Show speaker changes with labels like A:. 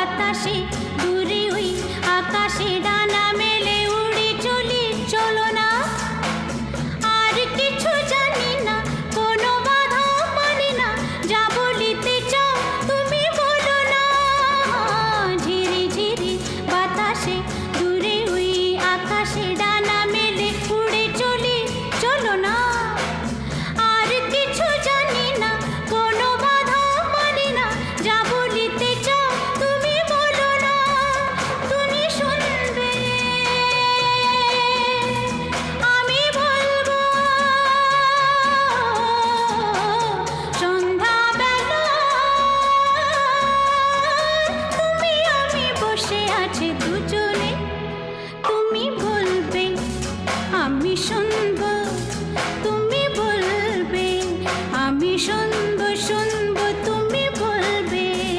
A: বাতাসে দূরে ওই আকাশে ডানা মেলে উড়ে চলি, চলো না। আর কিছু জানি না, কোনো বাধা মানি না, যা বলিতে চাও তুমি বলো না। ঝিরি ঝিরি বাতাসে দূরে ওই আকাশে ডানা মেলে উড়ে চলি, চলো না। আর কিছু জানি না, কোনো বাধা মানি না, যা বলিতে চাও তুমি বলো না। তুমি শুনবে, আমি বলবো। সন্ধ্যাবেলা তুমি আমি বসে আছি দুজন